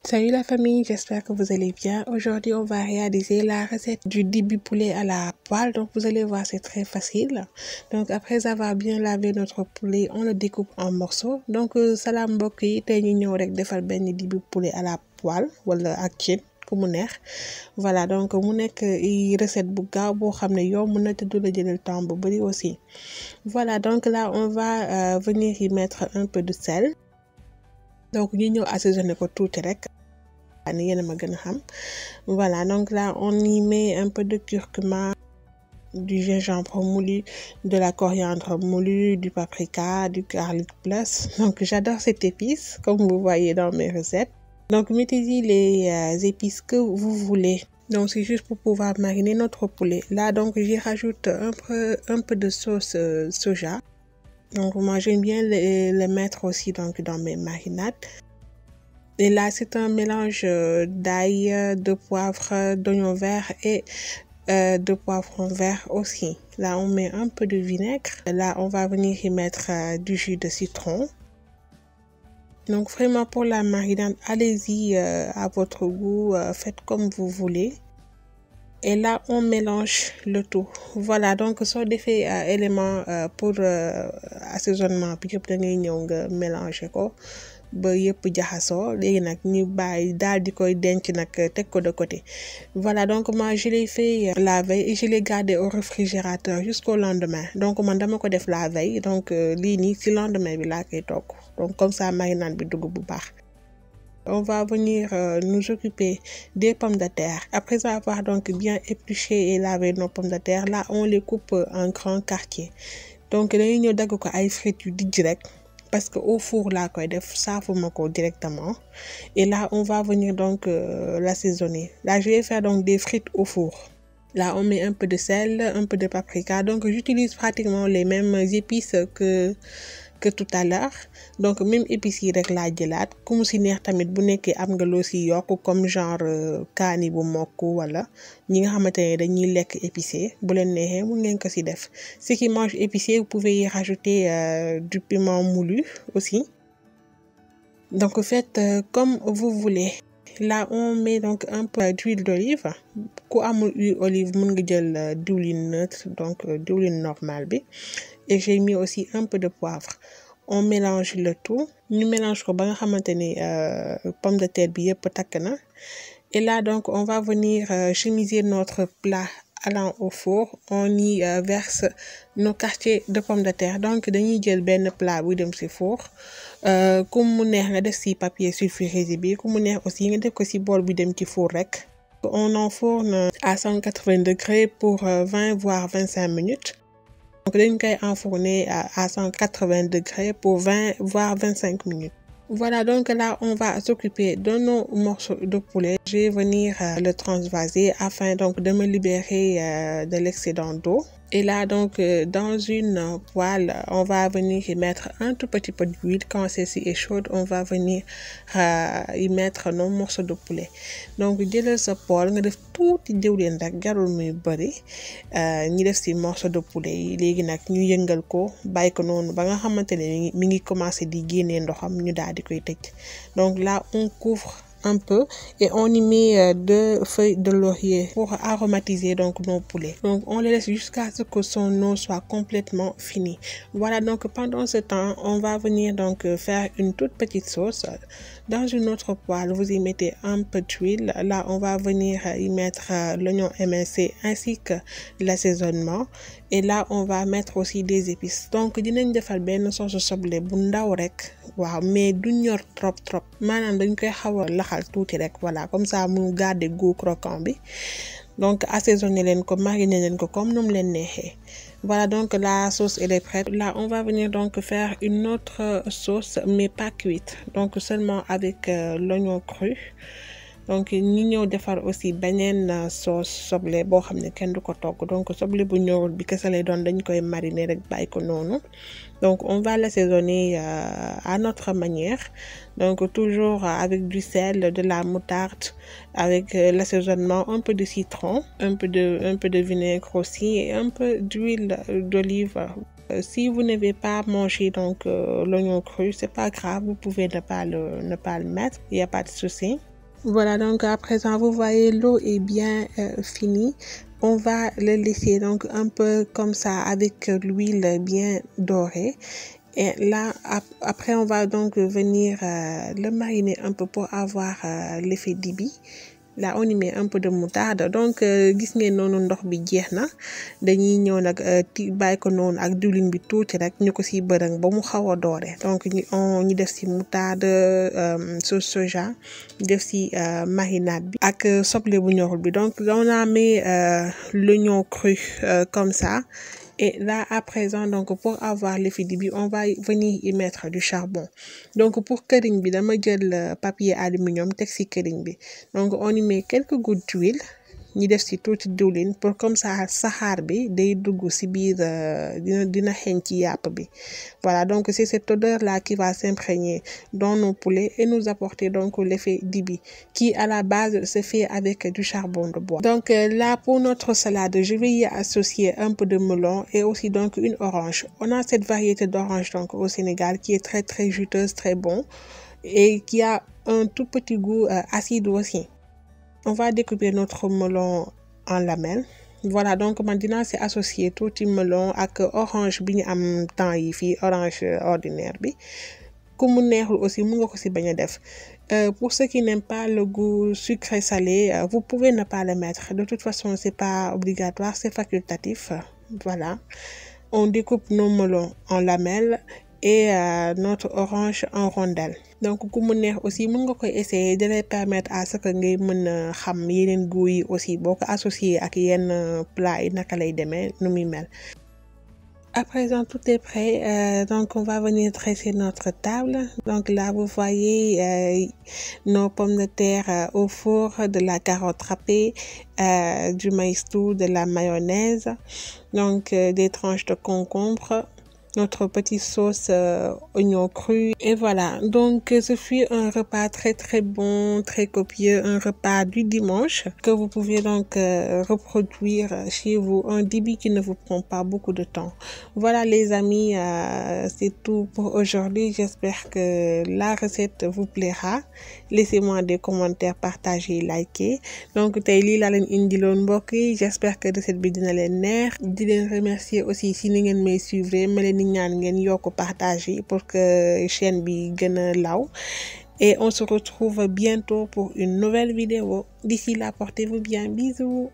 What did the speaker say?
Salut la famille, j'espère que vous allez bien. Aujourd'hui, on va réaliser la recette du dibi poulet à la poêle. Donc, vous allez voir, c'est très facile. Donc, après avoir bien lavé notre poulet, on le découpe en morceaux. Donc, salam mbokk yi tey ñu ñëw rek defal benn dibi poulet à la poêle wala ak cin ku mu neex. Voilà, donc mu nekk recette bu gaaw boo xam ne yomb na te du la jëlal temps bu bari aussi. Voilà, donc là, on va venir y mettre un peu de sel. Donc ñu ñëw assaisonner ko tuuti rek ni yéen a ma gën a xam. Voilà, donc là on y met un peu de curcuma, du gingembre moulu, de la coriandre moulue, du paprika, du garlic plus. Donc j'adore cette épice comme vous voyez dans mes recettes. Donc mettez-y les épices que vous voulez. Donc c'est juste pour pouvoir mariner notre poulet. Là donc j'y rajoute un peu de sauce soja. Donc moi j'aime bien le mettre aussi donc dans mes marinades. Et là c'est un mélange d'ail, de poivre, d'oignon vert et de poivron vert aussi. Là on met un peu de vinaigre. Là on va venir y mettre du jus de citron. Donc vraiment pour la marinade, allez-y à votre goût, faites comme vous voulez. Et là on mélange le tout. Voilà, donc soo defee élément pour assaisonnement bi yëpp da ngay ñëw nga mélanger ko ba yëpp jaxasoo. Léegi nag ñu bàyyi daal di koy denc nag teg ko de côté. Voilà, donc moi je l'ai fait la veille et je l'ai gardé au réfrigérateur jusqu'au lendemain. Donc man dama ko def la veille, donc lii nii ci lendemain bi laa koy togg. Donc comme ça marinade bi dugg bu baax. On va venir nous occuper des pommes de terre. Après avoir donc bien épluché et lavé nos pommes de terre, là on les coupe en grands quartiers. Donc dañuy ñëw dagg ko ay frites yu dijj rek parce que au four laa koy def saafuma ko directement. Et là on va venir donc l'assaisonner. Là je vais faire donc des frites au four. Là on met un peu de sel, un peu de paprika. Donc j'utilise pratiquement les mêmes épices que tout à l'heure. Donc même épices yi rek laa jëlaat ku mu si neex tamit bu nekkee am nga loo si yokk comme genre kaani bu mokk wala ñi nga xamante ne dañuy lekk épicé bu leen neexee mun ngeen ko si def. Ceux qui mangent épicé, vous pouvez y rajouter du piment moulu aussi. Donc faites comme vous voulez. Là on met donc un peu d'huile d'olive. Ku amul huile olive mun nga jël diwlin neutre, donc diwlin normal bi. Et j'ai mis aussi un peu de poivre. On mélange le tout. Ñu mélange ko ba nga xamante ni pomme de terre bi yëpp takk na. Et là donc on va venir chemiser notre plat allant au four. On y verse nos quartiers de pommes de terre. Donc dañuy jël benn plat buy dem ci four. Ku mu neex nga def ci papier sulfurisé bi, ku mu neex aussi nga def ko ci bol bi dem ci four rek. On enfourne à 180 degrés pour 20 voire 25 minutes. Donc dañ koy enfourner à 180 degrés pour 20 voire 25 minutes. Voilà, donc là on va s'occuper de nos morceaux de poulet. Je vais venir le transvaser afin donc de me libérer de l'excédent d'eau. Et là donc dans une poêle, on va venir y mettre un tout petit peu d'huile. Quand celle-ci est chaude, on va venir y mettre nos morceaux de poulet. Donc jëlal sa poêle nga def tuuti diwlin rek, jarul muy bari. Ñi def ci morceau de poulet yi léegi nag ñu yëngal ko bàyyi ko noonu ba nga xamante ne mi ngi commencer di génnee ndoxam ñu daal di koy tëj. Donc là on couvre un peu et on y met 2 feuilles de laurier pour aromatiser donc nos poulets. Donc on les laisse jusqu'à ce que son eau soit complètement finie. Voilà, donc pendant ce temps on va venir donc faire une toute petite sauce. Dans une autre poêle vous y mettez un peu d'huile. Là on va venir y mettre l'oignon émincé ainsi que l'assaisonnement. Et là on va mettre aussi des épices. Donc dinañ defal benn sauce soble bu ndaw rek. Waaw, mais du ñor trop maanaam dañ koy xaw a laxal tuuti rek. Voilà, comme ça mu garder goût croquant bi. Donc assaisonner leen ko, mariner leen ko comme nu mu leen neexee. Voilà, donc la sauce elle est prête. Là on va venir donc faire une autre sauce mais pas cuite, donc seulement avec l'oignon cru. Donc ñi ñëw defar aussi beneen sauce soble boo xam ne kenn du ko togg. Donc soble bu ñorul bi kese lay doon, dañ koy mariner rek bàyyi ko noonu. Donc on va l'assaisonner à notre manière. Donc toujours avec du sel, de la moutarde, avec l'assaisonnement, un peu de citron, un peu de vinaigre aussi et un peu d'huile d'olive. Si vous n'avez pas mangé donc l'oignon cru, c'est pas grave, vous pouvez ne pas le mettre, il n'y a pas de souci. Voilà, donc à présent, vous voyez, l'eau est bien finie. On va le laisser donc un peu comme ça avec l'huile bien dorée. Et là, après, on va donc venir le mariner un peu pour avoir l'effet dibi. Là, on y met un peu de moutarde. Donc, gis ngeen noonu ndox bi jeex na dañuy ñëw nag bàyyi ko noonu ak diwlin bi tuuti rek ñu ko siy bërëng ba mu xaw a doore. Donc, ñu def si moutarde sauce soja def si marinade bi ak soble bu ñorul bi. Donc, on a mis l'oignon cru comme ça. Et là, à présent, donc, pour avoir l'effet dibi, on va venir y mettre du charbon. Donc, pour këriñ bi, dama jël papier aluminium teg si këriñ bi. Donc, on y met quelques gouttes d'huile. ñi def si tuuti diwlin pour comme ça saxaar bi day dugg si biir dina xeeñ ci yàpp bi. Voilà, donc c'est cette odeur là qui va s'imprégner dans nos poulets et nous apporter donc l'effet dibi qui à la base se fait avec du charbon de bois. Donc là pour notre salade, je vais y associer un peu de melon et aussi donc une orange. On a cette variété d'orange donc au Sénégal qui est très très juteuse, très bon et qui a un tout petit goût acide aussi. On va découper notre melon en lamelles. Voilà, donc maintenant c'est associé tuuti melon ak orange bi ñu am temps yi fii orange ordinaire bi ku mu neexul aussi mu nga ko si bañ a def. Pour ceux qui n'aiment pas le goût sucré salé, vous pouvez ne pas le mettre. De toute façon, c'est pas obligatoire, c'est facultatif. Voilà. On découpe nos melons en lamelles et notre orange en rondelles. Donc ku mu neex aussi mën nga koy essayer de les permettre à ce que ngay mën a xam yeneen goût yi aussi boo ko associé ak yenn plat yi naka lay demee nu muy mel. À présent, tout est prêt. Donc, on va venir dresser notre table. Donc là, vous voyez nos pommes de terre au four, de la carotte râpée, du maïs doux, de la mayonnaise, donc des tranches de concombre, notre petite sauce oignon cru. Et voilà, donc ce fut un repas très très bon, très copieux, un repas du dimanche que vous pouvez donc reproduire chez vous, un dibi qui ne vous prend pas beaucoup de temps. Voilà les amis, c'est tout pour aujourd'hui. J'espère que la recette vous plaira. Laissez-moi des commentaires, partagez, likez. Donc tey lii laa leen indiloon mbokk yi, j'espère que recette bi dina leen neex. Di leen remercier aussi si ni ngeen may suivre, ma leen di ñaan ngeen yokk partager pour que chaîne bi gën a law. Et on se retrouve bientôt pour une nouvelle vidéo. D'ici là, portez-vous bien. Bisous.